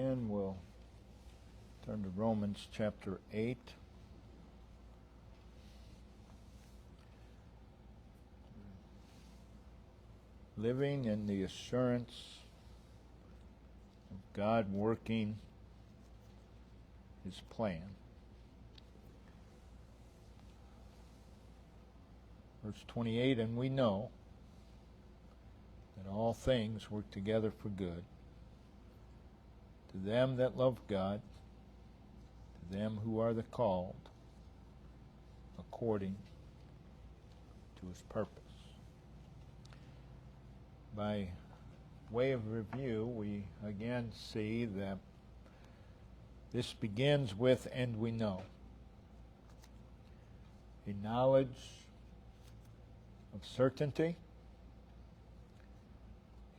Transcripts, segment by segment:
again, we'll turn to Romans chapter 8. Living in the assurance of God working His plan. Verse 28, and we know that all things work together for good to them that love God, to them who are the called according to His purpose. By way of review, we again see that this begins with, and we know. A knowledge of certainty.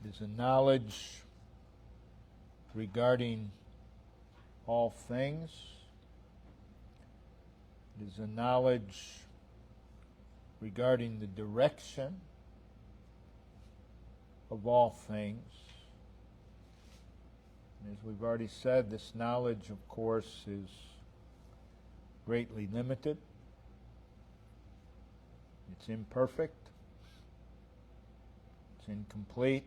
It is a knowledge regarding all things. It is a knowledge regarding the direction of all things. And as we've already said, this knowledge, of course, is greatly limited. It's imperfect. It's incomplete.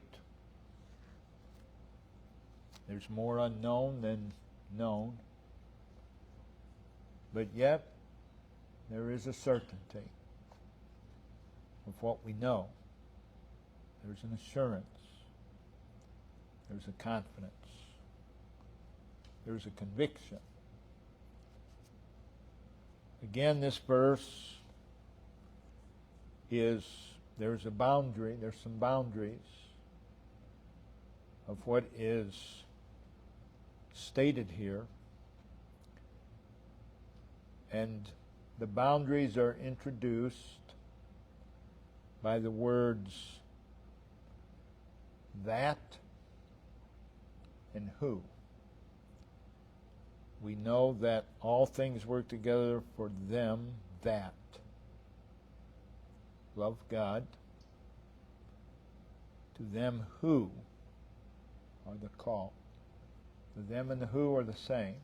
There's more unknown than known. But yet, there is a certainty of what we know. There's an assurance. There's a confidence. There's a conviction. Again, this verse is, there's a boundary, there's some boundaries of what is stated here. And the boundaries are introduced by the words that and who. We know that all things work together for them that love God, to them who are the called. The them and the who are the same.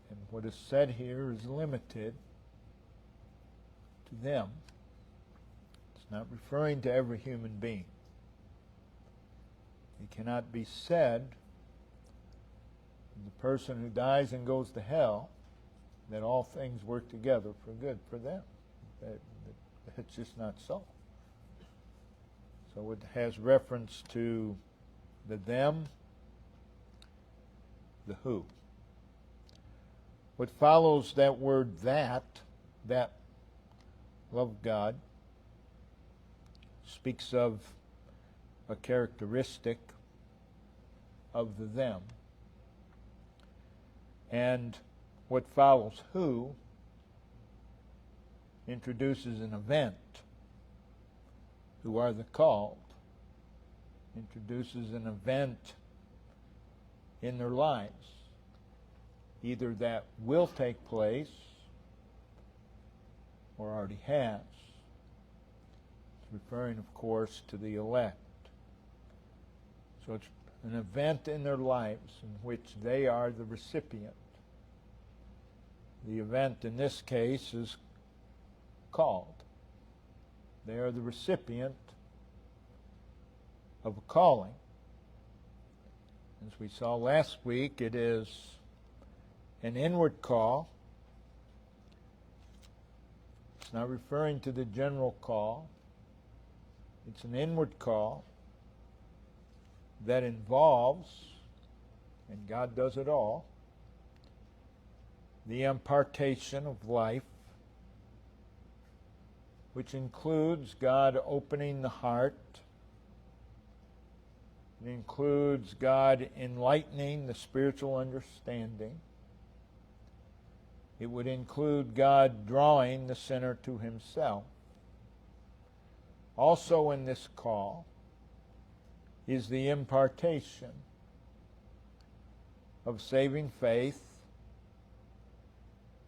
And what is said here is limited to them. It's not referring to every human being. It cannot be said the person who dies and goes to hell that all things work together for good for them. It's just not so. So it has reference to the them, the who. What follows that word that love God, speaks of a characteristic of the them. And what follows who introduces an event. Who are the called introduces an event in their lives, either that will take place or already has. It's referring, of course, to the elect. So it's an event in their lives in which they are the recipient. The event in this case is called. They are the recipient of a calling. As we saw last week, it is an inward call. It's not referring to the general call. It's an inward call that involves, and God does it all, the impartation of life, which includes God opening the heart. It includes God enlightening the spiritual understanding. It would include God drawing the sinner to Himself. Also in this call is the impartation of saving faith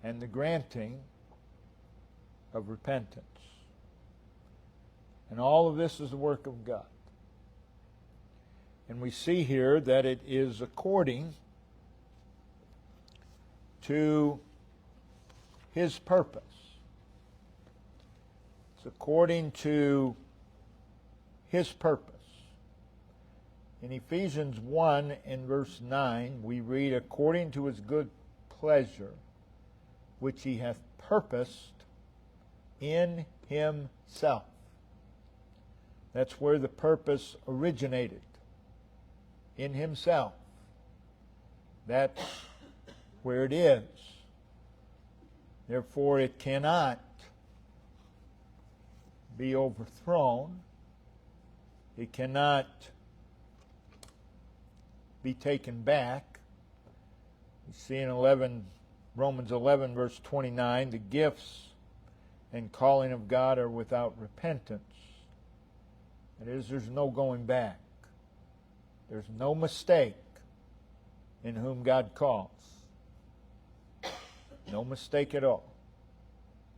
and the granting of repentance. And all of this is the work of God. And we see here that it is according to His purpose. It's according to His purpose. In Ephesians 1 and verse 9, we read, according to His good pleasure, which He hath purposed in Himself. That's where the purpose originated. In Himself. That's where it is. Therefore, it cannot be overthrown. It cannot be taken back. You see in Romans 11, verse 29, the gifts and calling of God are without repentance. That is, there's no going back. There's no mistake in whom God calls. No mistake at all.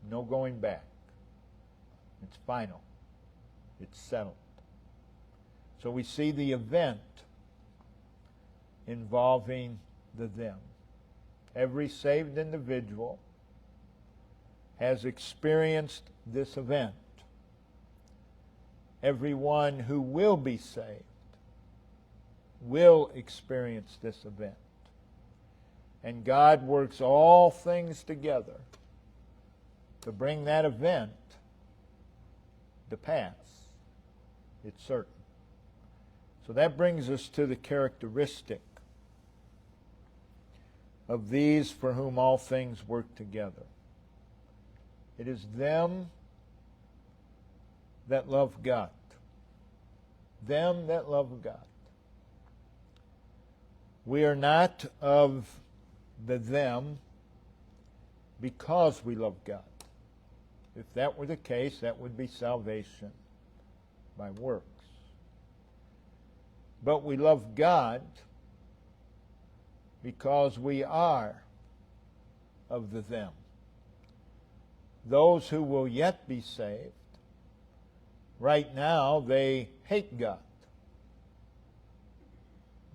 No going back. It's final. It's settled. So we see the event involving the them. Every saved individual has experienced this event. Everyone who will be saved will experience this event. And God works all things together to bring that event to pass. It's certain. So that brings us to the characteristic of these for whom all things work together. It is them that love God. Them that love God. We are not of the them because we love God. If that were the case, that would be salvation by works. But we love God because we are of the them. Those who will yet be saved, right now they hate God.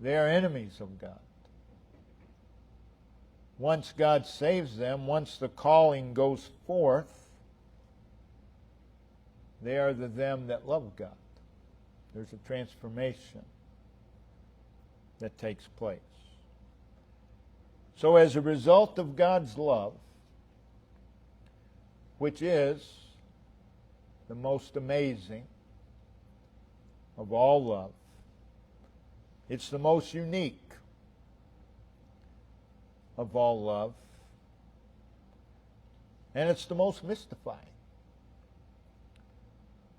They are enemies of God. Once God saves them, once the calling goes forth, they are the them that love God. There's a transformation that takes place. So as a result of God's love, which is the most amazing of all love, it's the most unique of all love, and it's the most mystifying,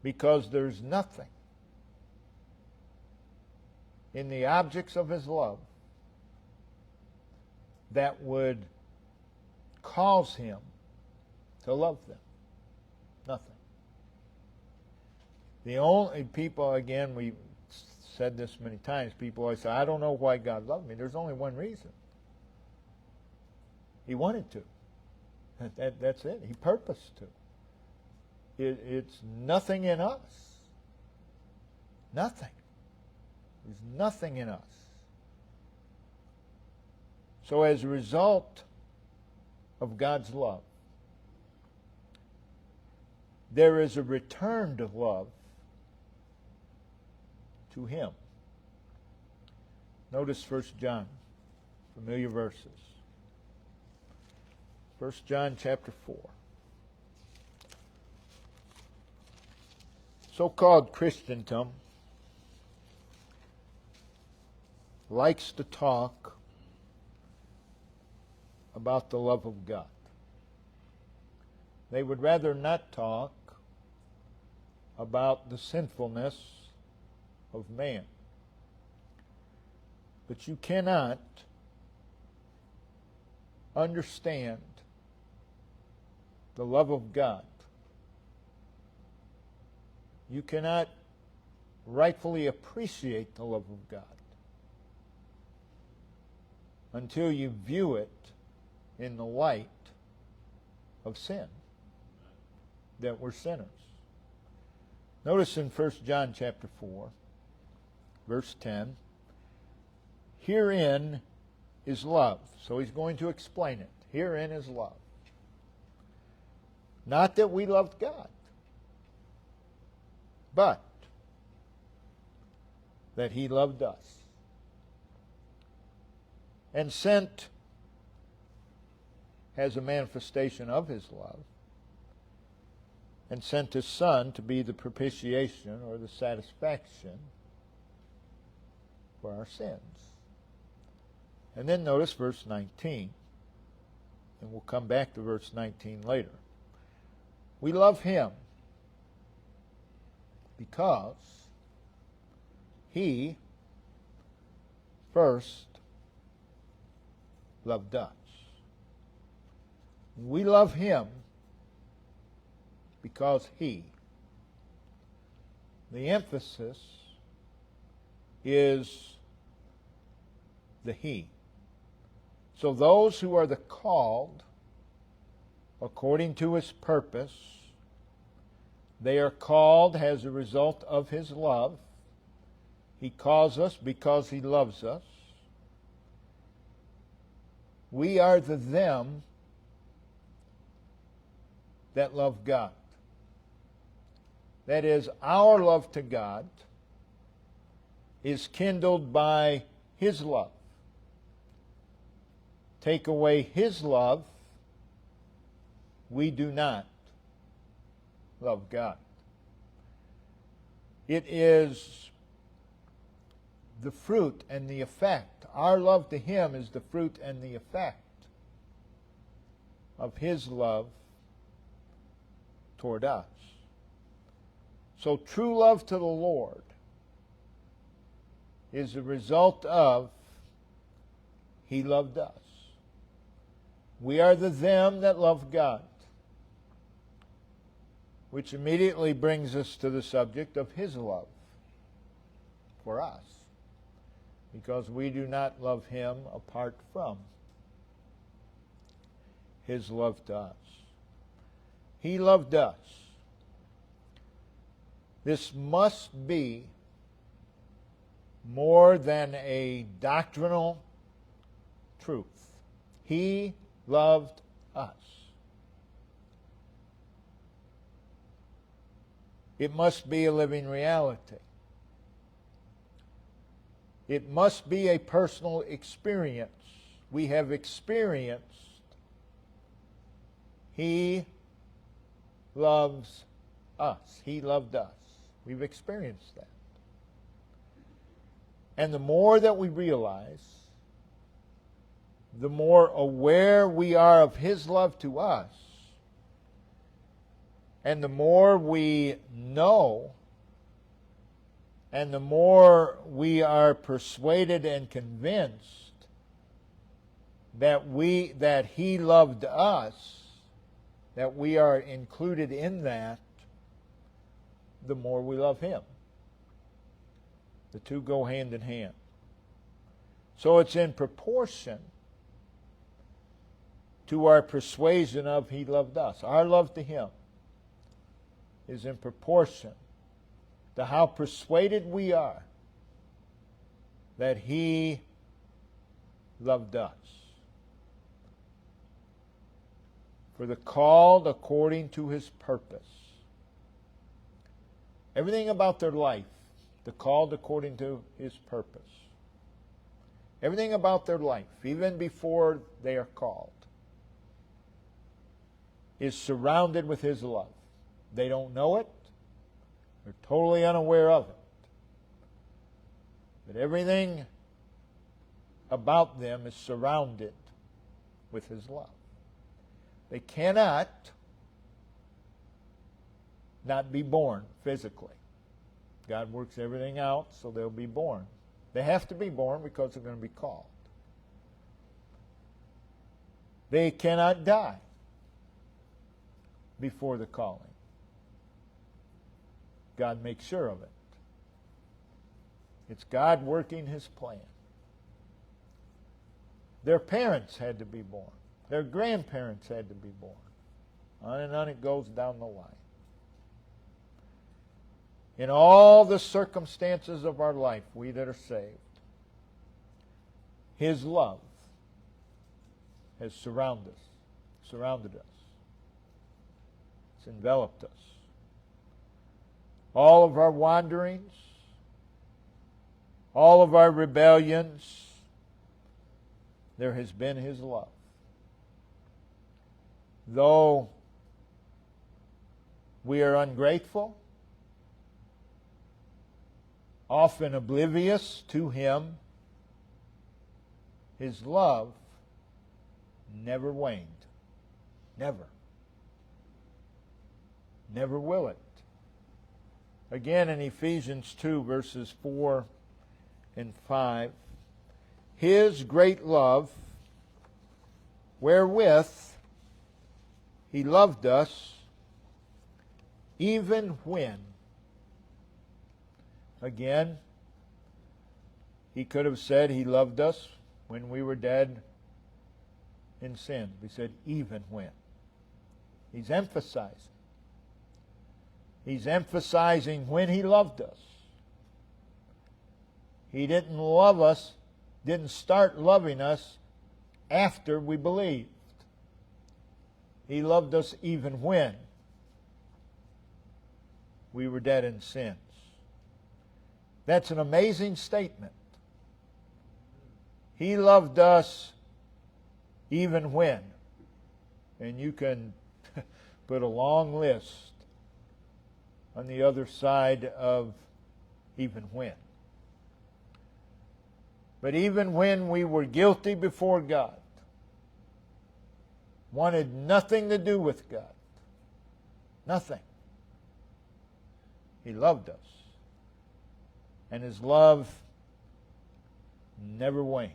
because there's nothing in the objects of His love that would cause Him to love them. Nothing. The only people, again, we said this many times, people always say, I don't know why God loved me. There's only one reason. He wanted to. That's it. He purposed to. It's nothing in us. Nothing. There's nothing in us. So as a result of God's love, there is a return to love to Him. Notice 1 John, familiar verses. 1 John chapter 4. So-called Christendom likes to talk about the love of God. They would rather not talk about the sinfulness of man. But you cannot understand the love of God. You cannot rightfully appreciate the love of God until you view it in the light of sin, that we're sinners. Notice in 1 John chapter 4, verse 10, Herein is love. So he's going to explain it. Herein is love. Not that we loved God, but that he loved us and sent as a manifestation of his love, and sent his Son to be the propitiation or the satisfaction for our sins. And then notice verse 19, and we'll come back to verse 19 later. We love him because he first loved us. We love him because he. The emphasis is the he. So those who are the called, according to his purpose, they are called as a result of his love. He calls us because he loves us. We are the them that love God. That is, our love to God is kindled by his love. Take away his love, we do not love God. It is the fruit and the effect. Our love to him is the fruit and the effect of his love toward us. So true love to the Lord is a result of he loved us. We are the them that love God, which immediately brings us to the subject of his love for us, because we do not love him apart from his love to us. He loved us. This must be more than a doctrinal truth. He loved us. It must be a living reality. It must be a personal experience. We have experienced he loves us. He loved us. We've experienced that. And the more that we realize, the more aware we are of his love to us, and the more we know, and the more we are persuaded and convinced that he loved us, that we are included in that, the more we love him. The two go hand in hand. So it's in proportion to our persuasion of he loved us. Our love to him is in proportion to how persuaded we are that he loved us. For the called according to his purpose. Everything about their life, the called according to his purpose. Everything about their life, even before they are called, is surrounded with his love. They don't know it. They're totally unaware of it. But everything about them is surrounded with his love. They cannot not be born physically. God works everything out so they'll be born. They have to be born because they're going to be called. They cannot die before the calling. God makes sure of it. It's God working his plan. Their parents had to be born. Their grandparents had to be born. On and on it goes down the line. In all the circumstances of our life, we that are saved, His love has surrounded us. It's enveloped us. All of our wanderings, all of our rebellions, there has been His love. Though we are ungrateful, often oblivious to Him, His love never waned. Never. Never will it. Again in Ephesians 2, verses 4 and 5, His great love, wherewith He loved us, even when, again, He could have said He loved us when we were dead in sin. He said, even when. He's emphasizing. He's emphasizing when He loved us. He didn't love us, didn't start loving us after we believed. He loved us even when we were dead in sins. That's an amazing statement. He loved us even when. And you can put a long list on the other side of even when. But even when we were guilty before God, wanted nothing to do with God, nothing, He loved us. And His love never waned.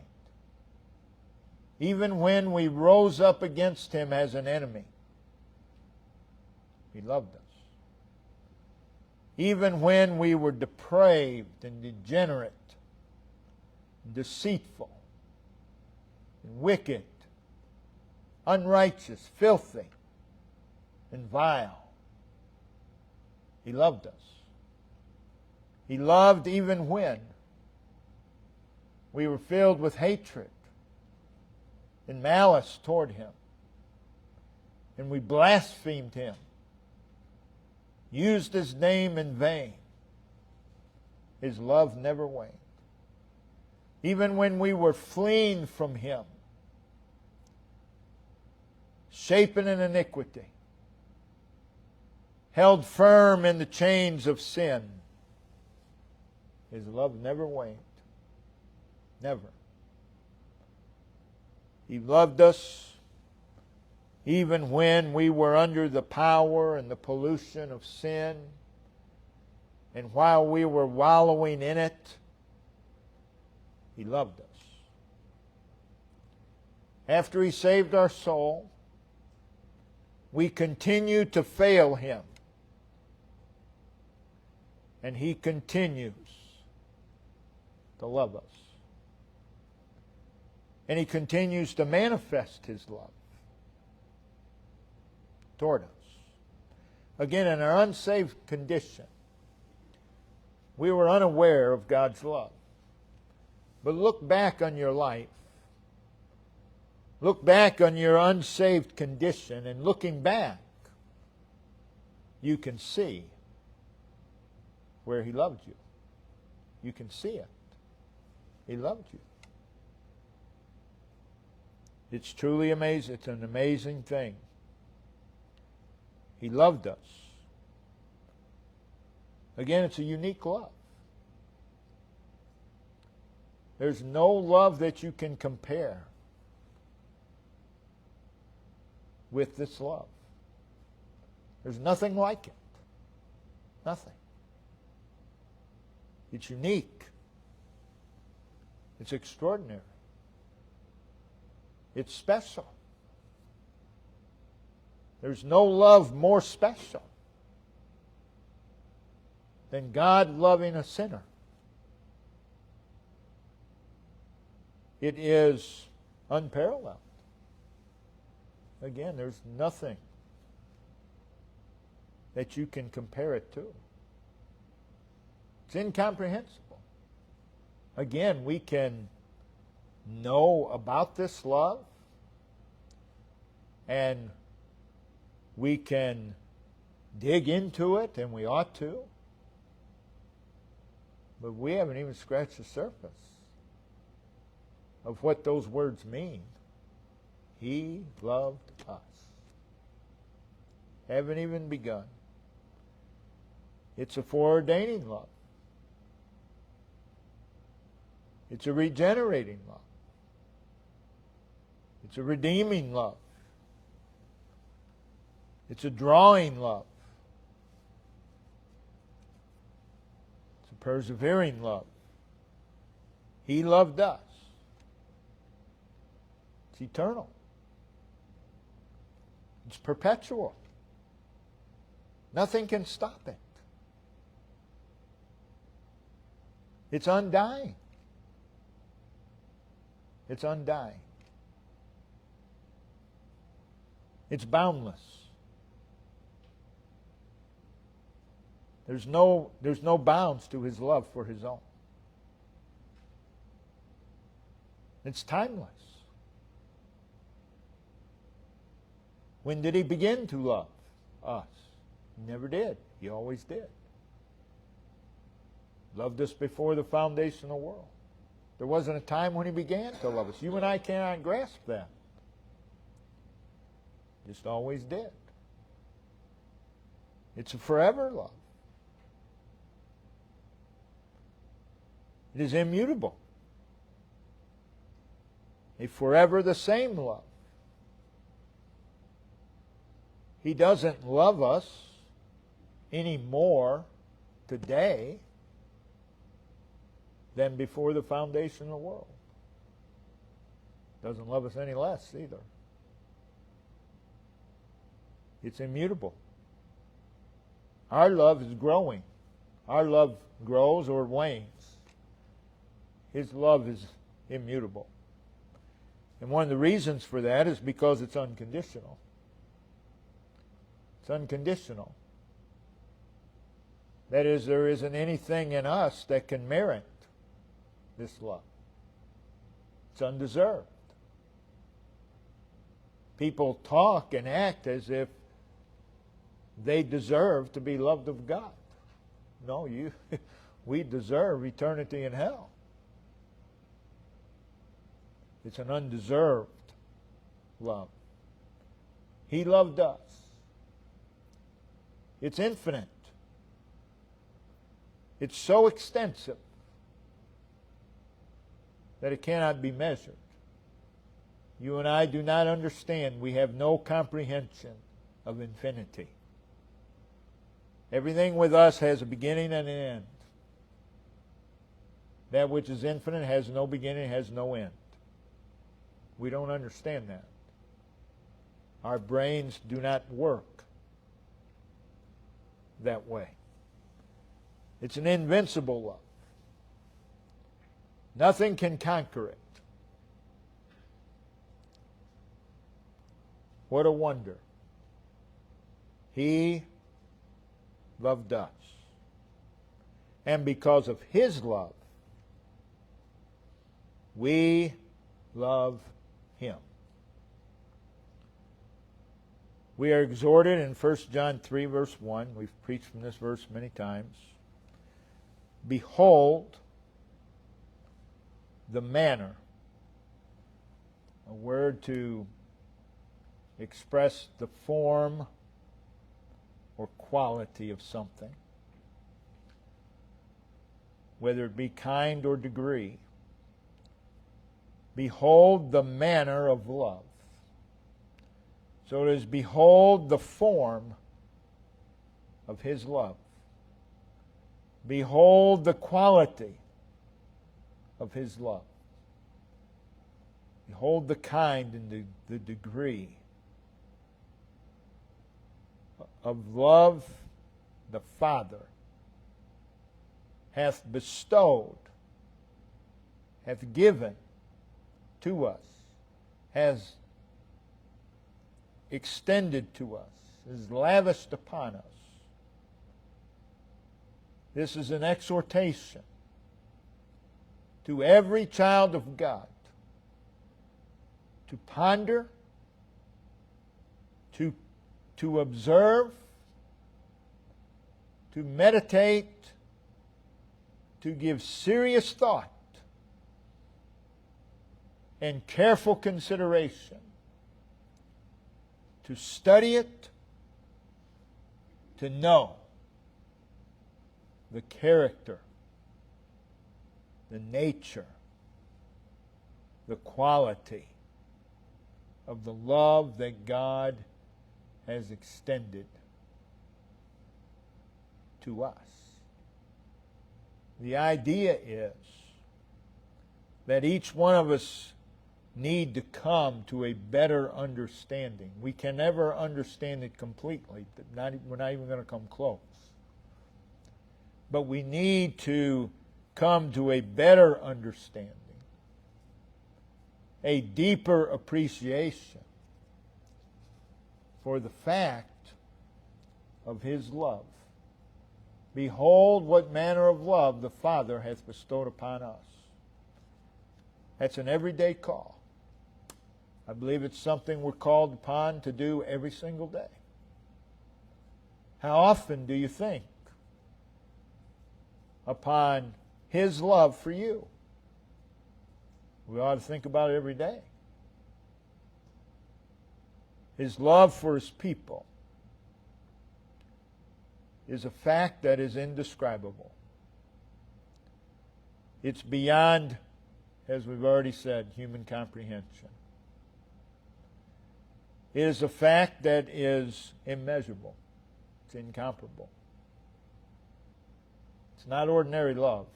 Even when we rose up against Him as an enemy, He loved us. Even when we were depraved and degenerate, and deceitful, and wicked, unrighteous, filthy, and vile, He loved us. He loved even when we were filled with hatred and malice toward Him, and we blasphemed Him, used His name in vain. His love never waned. Even when we were fleeing from Him, shapen in iniquity, held firm in the chains of sin, His love never waned. Never. He loved us even when we were under the power and the pollution of sin, and while we were wallowing in it, He loved us. After He saved our soul, we continue to fail Him, and He continues to love us. And He continues to manifest His love toward us. Again, in our unsaved condition, we were unaware of God's love. But look back on your life. Look back on your unsaved condition, and looking back, you can see where He loved you. You can see it. He loved you. It's truly amazing. It's an amazing thing. He loved us. Again, it's a unique love. There's no love that you can compare with this love. There's nothing like it. Nothing. It's unique. It's extraordinary. It's special. There's no love more special than God loving a sinner. It is unparalleled. Again, there's nothing that you can compare it to. It's incomprehensible. Again, we can know about this love, and we can dig into it, and we ought to, but we haven't even scratched the surface of what those words mean. He loved us. Haven't even begun. It's a foreordaining love. It's a regenerating love. It's a redeeming love. It's a drawing love. It's a persevering love. He loved us. It's eternal. It's perpetual. Nothing can stop it. It's undying. It's undying. It's boundless. There's no bounds to His love for His own. It's timeless. When did He begin to love us? He never did. He always did. Loved us before the foundation of the world. There wasn't a time when He began to love us. You and I cannot grasp that. Just always did. It's a forever love. It is immutable. A forever the same love. He doesn't love us any more today than before the foundation of the world. Doesn't love us any less either. It's immutable. Our love is growing. Our love grows or wanes. His love is immutable. And one of the reasons for that is because it's unconditional. It's unconditional. That is, there isn't anything in us that can merit this love. It's undeserved. People talk and act as if they deserve to be loved of God. No, we deserve eternity in hell. It's an undeserved love. He loved us. It's infinite. It's so extensive that it cannot be measured. You and I do not understand. We have no comprehension of infinity. Everything with us has a beginning and an end. That which is infinite has no beginning, has no end. We don't understand that. Our brains do not work that way. It's an invincible love. Nothing can conquer it. What a wonder. He loved us. And because of His love, we love Him. We are exhorted in 1 John 3, verse 1. We've preached from this verse many times. Behold the manner, a word to express the form or quality of something, whether it be kind or degree. Behold the manner of love. So it is, behold the form of His love. Behold the quality of His love. Behold the kind and the degree of love the Father hath bestowed, hath given to us, has extended to us, is lavished upon us. This is an exhortation to every child of God to ponder, to observe, to meditate, to give serious thought and careful consideration, to study it, to know the character, the nature, the quality of the love that God has extended to us. The idea is that each one of us need to come to a better understanding. We can never understand it completely. We're not even going to come close. But we need to come to a better understanding, a deeper appreciation for the fact of His love. Behold, what manner of love the Father hath bestowed upon us. That's an everyday call. I believe it's something we're called upon to do every single day. How often do you think upon His love for you? We ought to think about it every day. His love for His people is a fact that is indescribable. It's beyond, as we've already said, human comprehension. It is a fact that is immeasurable. It's incomparable. It's not ordinary love.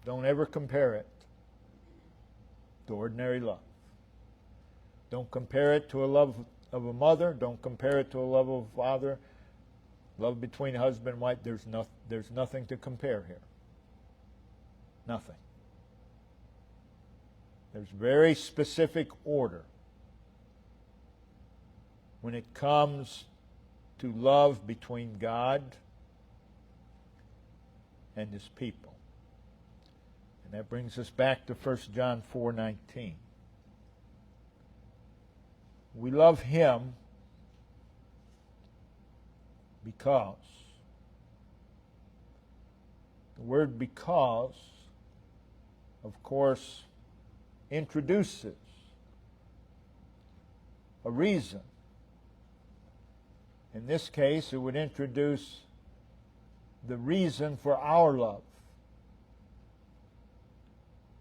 Don't ever compare it to ordinary love. Don't compare it to a love of a mother. Don't compare it to a love of a father. Love between husband and wife. There's nothing to compare here. Nothing. There's very specific order when it comes to love between God and His people. And that brings us back to 1 John 4:19. We love Him because. The word because, of course, introduces a reason. In this case, it would introduce the reason for our love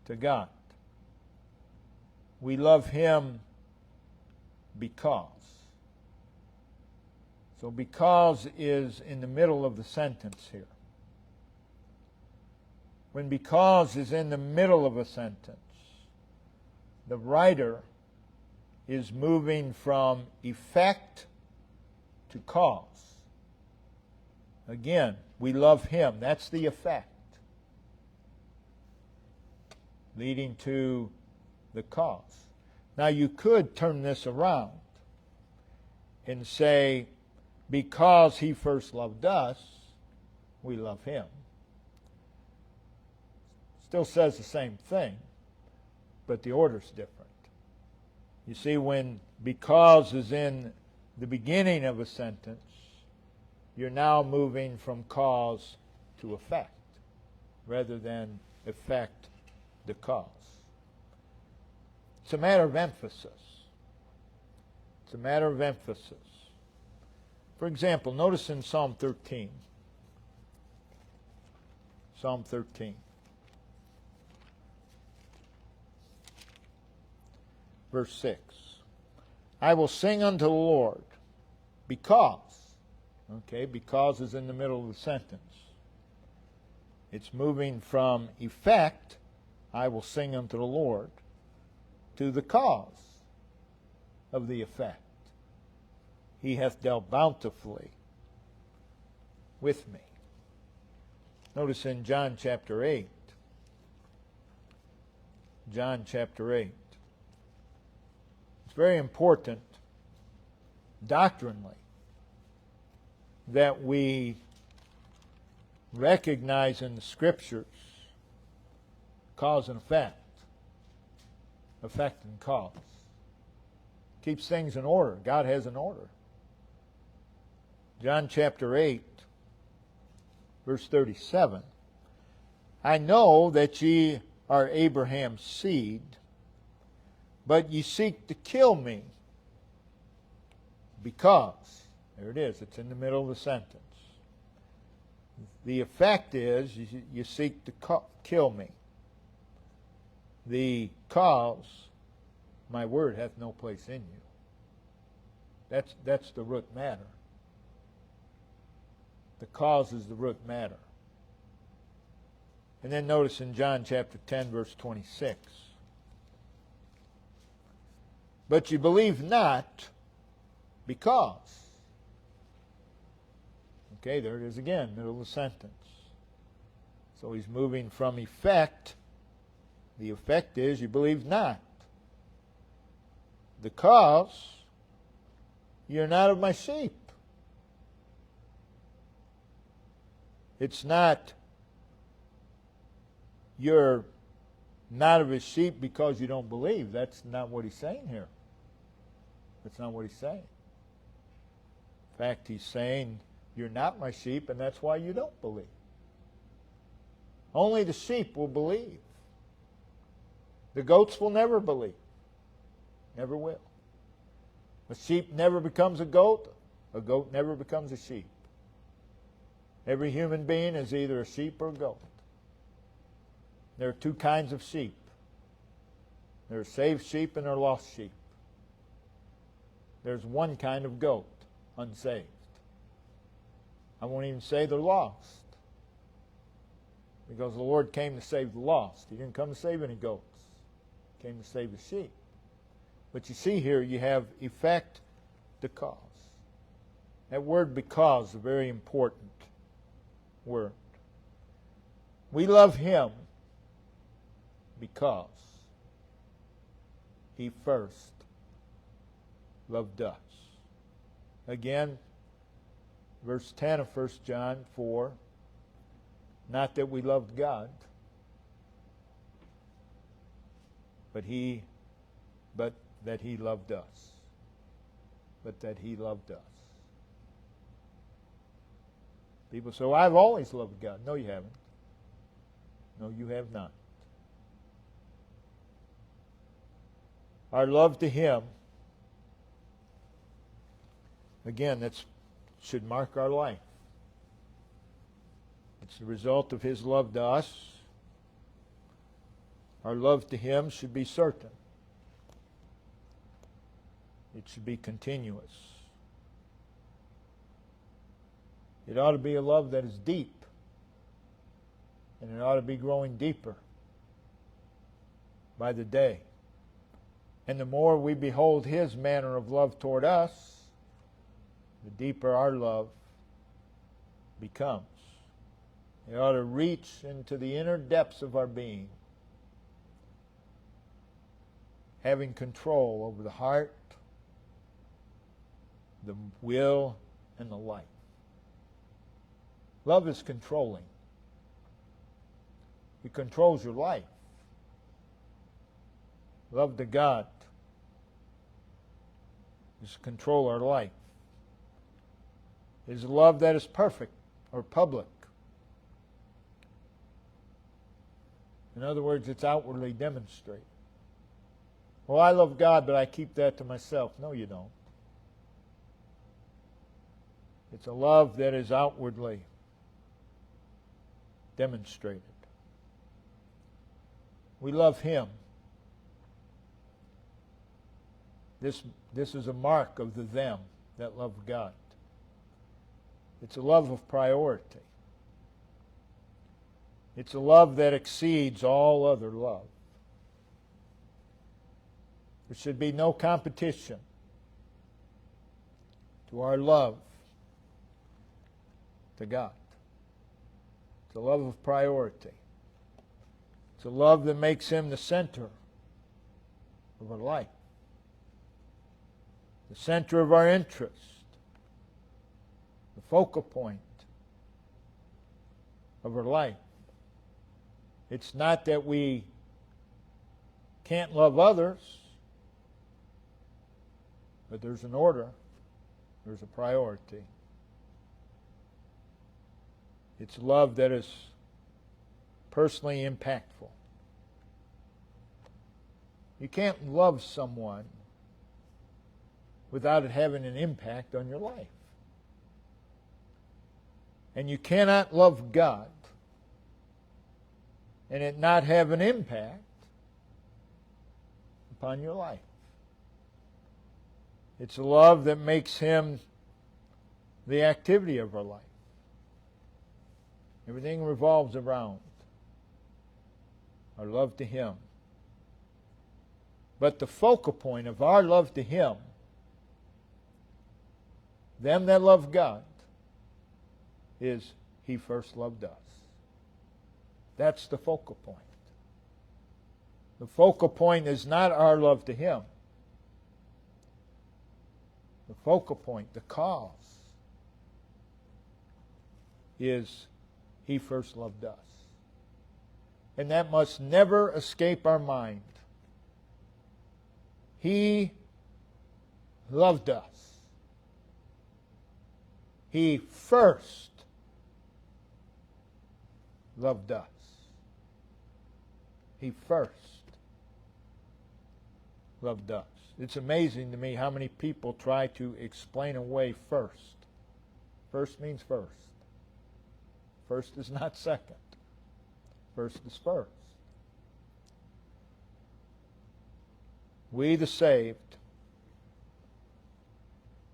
to God. We love Him because. So because is in the middle of the sentence here. When because is in the middle of a sentence, the writer is moving from effect to cause. Again, we love Him. That's the effect. Leading to the cause. Now you could turn this around and say, because He first loved us, we love Him. Still says the same thing, but the order's different. You see, when because is in the beginning of a sentence, you're now moving from cause to effect, rather than effect to cause. It's a matter of emphasis. It's a matter of emphasis. For example, notice in Psalm 13. Psalm 13. Verse 6. I will sing unto the Lord because. Okay, because is in the middle of the sentence. It's moving from effect, I will sing unto the Lord, to the cause of the effect. He hath dealt bountifully with me. Notice in John chapter 8. John chapter 8. It's very important doctrinally that we recognize in the Scriptures cause and effect. effect and cause. Keeps things in order. God has an order. John chapter 8, verse 37. I know that ye are Abraham's seed, but ye seek to kill me because, there it is, it's in the middle of the sentence. The effect is you seek to kill me. The cause, my word hath no place in you. That's the root matter. The cause is the root matter. And then notice in John chapter 10, verse 26. But you believe not because. Okay, there it is again, middle of the sentence. So he's moving from effect. The effect is you believe not. The cause, you're not of my sheep. It's not you're not of his sheep because you don't believe. That's not what he's saying here. That's not what he's saying. In fact, he's saying you're not my sheep, and that's why you don't believe. Only the sheep will believe. The goats will never believe. Never will. A sheep never becomes a goat never becomes a sheep. Every human being is either a sheep or a goat. There are two kinds of sheep. There are saved sheep and there are lost sheep. There's one kind of goat, unsaved. I won't even say they're lost, because the Lord came to save the lost. He didn't come to save any goats. He came to save the sheep. But you see here, you have effect to cause. That word because is a very important word. We love him because he first loved us. Again, verse 10 of 1 John 4, not that we loved God, but that he loved us. But that he loved us. People say, well, I've always loved God. No, you haven't. No, you have not. Our love to him, again, that should mark our life. It's the result of his love to us. Our love to him should be certain. It should be continuous. It ought to be a love that is deep. And it ought to be growing deeper by the day. And the more we behold his manner of love toward us, the deeper our love becomes. It ought to reach into the inner depths of our being, having control over the heart, the will, and the life. Love is controlling. It controls your life. Love to God is to control our life. It is a love that is perfect or public. In other words, it's outwardly demonstrated. Well, I love God, but I keep that to myself. No, you don't. It's a love that is outwardly demonstrated. We love him. This is a mark of the them that love God. It's a love of priority. It's a love that exceeds all other love. There should be no competition to our love to God. It's a love of priority. It's a love that makes him the center of our life, the center of our interest, the focal point of our life. It's not that we can't love others, but there's an order, there's a priority. It's love that is personally impactful. You can't love someone without it having an impact on your life. And you cannot love God and it not have an impact upon your life. It's a love that makes Him the activity of our life. Everything revolves around our love to Him. But the focal point of our love to Him, them that love God, is He first loved us. That's the focal point. The focal point is not our love to Him. The focal point, the cause, is He first loved us. And that must never escape our mind. He loved us. He first loved us. He first loved us. It's amazing to me how many people try to explain away first. First means first. First is not second. First is first. We, the saved,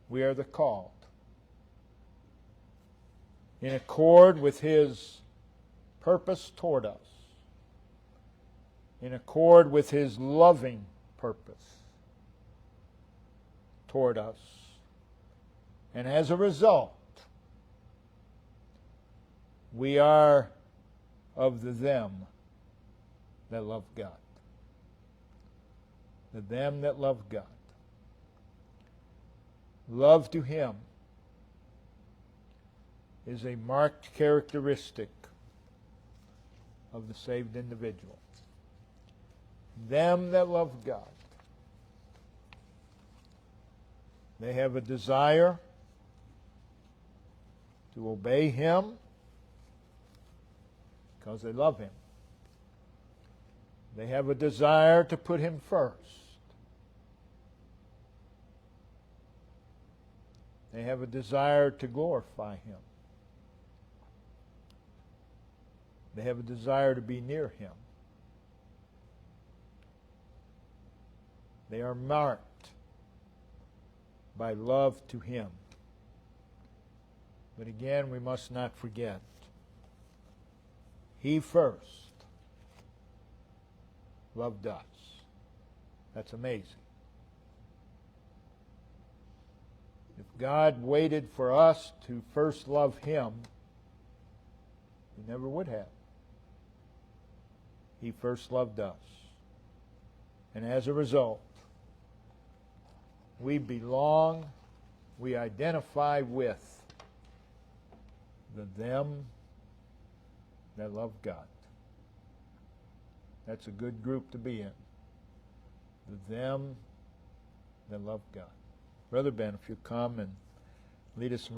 we are the called. In accord with His purpose toward us. In accord with His loving purpose toward us. And as a result, we are of the them that love God. The them that love God. Love to Him is a marked characteristic of the saved individual. Them that love God. They have a desire to obey Him because they love Him. They have a desire to put Him first. They have a desire to glorify Him. They have a desire to be near Him. They are marked by love to Him. But again, we must not forget, He first loved us. That's amazing. If God waited for us to first love Him, He never would have. He first loved us. And as a result, we belong, we identify with the them that love God. That's a good group to be in. The them that love God. Brother Ben, if you come and lead us